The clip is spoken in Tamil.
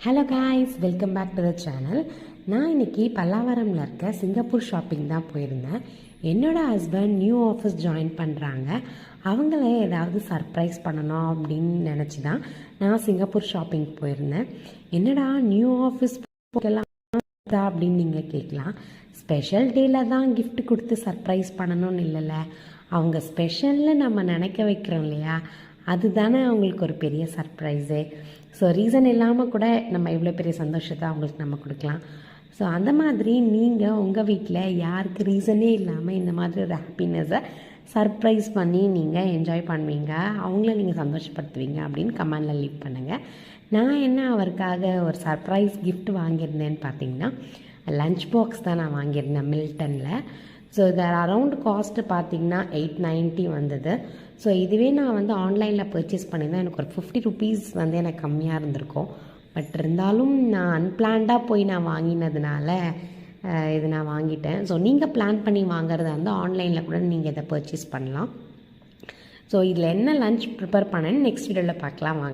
Hello guys, welcome back to the channel. நான் இன்றைக்கி பல்லாவரமில் இருக்க சிங்கப்பூர் ஷாப்பிங் தான் போயிருந்தேன். என்னோடய ஹஸ்பண்ட் நியூ ஆஃபீஸ் ஜாயின் பண்ணுறாங்க. அவங்கள ஏதாவது சர்ப்ரைஸ் பண்ணணும் அப்படின்னு நினச்சி தான் நான் சிங்கப்பூர் ஷாப்பிங் போயிருந்தேன். என்னடா நியூ ஆஃபீஸ் போகலாம் அப்படின்னு நீங்கள் கேட்கலாம். ஸ்பெஷல் டேயில் தான் கிஃப்ட் கொடுத்து சர்ப்ரைஸ் பண்ணணும்னு இல்லைல்ல, அவங்க ஸ்பெஷல்னு நம்ம நினைக்க வைக்கிறோம் இல்லையா, அதுதானே அவங்களுக்கு ஒரு பெரிய சர்ப்ரைஸு. ஸோ ரீசன் இல்லாமல் கூட நம்ம இவ்வளோ பெரிய சந்தோஷத்தை அவங்களுக்கு நம்ம கொடுக்கலாம். ஸோ அந்த மாதிரி நீங்கள் உங்கள் வீட்டில் யாருக்கு ரீசனே இல்லாமல் இந்த மாதிரி ஒரு ஹாப்பினஸை சர்ப்ரைஸ் பண்ணி நீங்கள் என்ஜாய் பண்ணுவீங்க, அவங்கள நீங்கள் சந்தோஷப்படுத்துவீங்க அப்படின்னு கமெண்டில் லீவ் பண்ணுங்கள். நான் என்ன அவருக்காக ஒரு சர்ப்ரைஸ் கிஃப்ட் வாங்கியிருந்தேன்னு பார்த்தீங்கன்னா, லஞ்ச் பாக்ஸ் தான் நான் வாங்கியிருந்தேன் மில்டனில். ஸோ இது அரவுண்ட் காஸ்ட்டு பார்த்திங்கன்னா 890 வந்தது. ஸோ இதுவே நான் வந்து ஆன்லைனில் பர்ச்சேஸ் பண்ணியிருந்தேன், எனக்கு ஒரு 50 ருபீஸ் வந்து எனக்கு கம்மியாக இருந்திருக்கும். பட் இருந்தாலும் நான் அன்பிளான்டாக போய் நான் வாங்கினதுனால இது நான் வாங்கிட்டேன். ஸோ நீங்கள் பிளான் பண்ணி வாங்குறதா இருந்தால் ஆன்லைனில் கூட நீங்கள் இதை பர்ச்சேஸ் பண்ணலாம். ஸோ இதில் என்ன லஞ்ச் ப்ரிப்பேர் பண்ணேன்னு நெக்ஸ்ட் வீடியோவில் பார்க்கலாம் வாங்க.